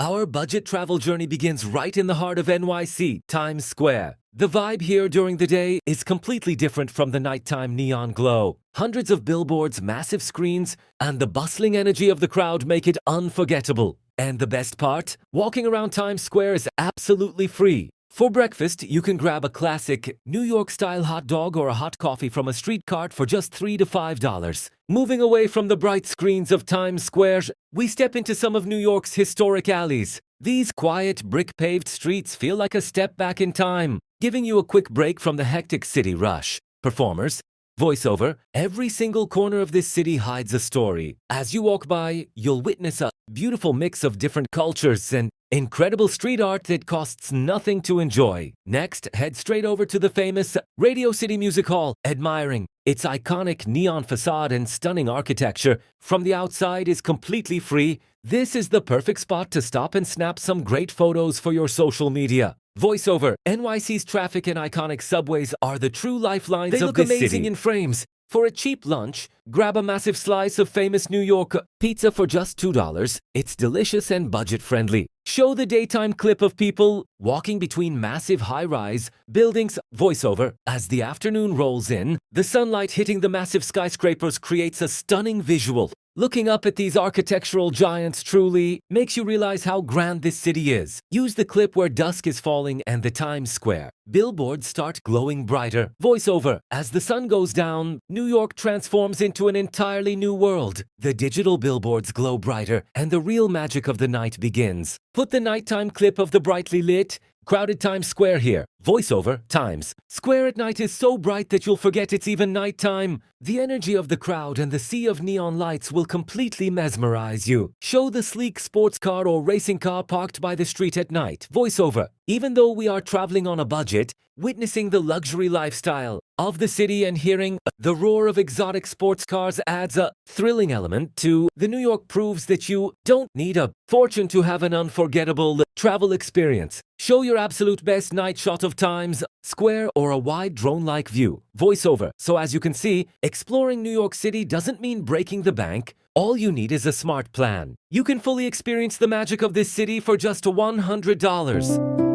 Our budget travel journey begins right in the heart of NYC, Times Square. The vibe here during the day is completely different from the nighttime neon glow. Hundreds of billboards, massive screens, and the bustling energy of the crowd make it unforgettable. And the best part? Walking around Times Square is absolutely free. For breakfast, you can grab a classic New York-style hot dog or a hot coffee from a street cart for just $3 to $5. Moving away from the bright screens of Times Square, we step into some of New York's historic alleys. These quiet, brick-paved streets feel like a step back in time, giving you a quick break from the hectic city rush. Performers, voiceover, every single corner of this city hides a story. As you walk by, you'll witness a beautiful mix of different cultures and incredible street art that costs nothing to enjoy. Next, head straight over to the famous Radio City Music Hall, admiring its iconic neon facade and stunning architecture. From the outside is completely free. This is the perfect spot to stop and snap some great photos for your social media. Voiceover, NYC's traffic and iconic subways are the true lifelines of this city. They look amazing in frames. For a cheap lunch, grab a massive slice of famous New York pizza for just $2. It's delicious and budget-friendly. Show the daytime clip of people walking between massive high-rise buildings. Voiceover, as the afternoon rolls in, the sunlight hitting the massive skyscrapers creates a stunning visual. Looking up at these architectural giants truly makes you realize how grand this city is. Use the clip where dusk is falling and the Times Square billboards start glowing brighter. Voiceover, as the sun goes down, New York transforms into an entirely new world. The digital billboards glow brighter and the real magic of the night begins. Put the nighttime clip of the brightly lit, crowded Times Square here. Voiceover, Times Square at night is so bright that you'll forget it's even nighttime. The energy of the crowd and the sea of neon lights will completely mesmerize you. Show the sleek sports car or racing car parked by the street at night. Voiceover, even though we are traveling on a budget, witnessing the luxury lifestyle of the city and hearing the roar of exotic sports cars adds a thrilling element to the New York proves that you don't need a fortune to have an unforgettable travel experience. Show your absolute best night shot of Times Square or a wide drone-like view. Voiceover. So as you can see, exploring New York City doesn't mean breaking the bank. All you need is a smart plan. You can fully experience the magic of this city for just $100.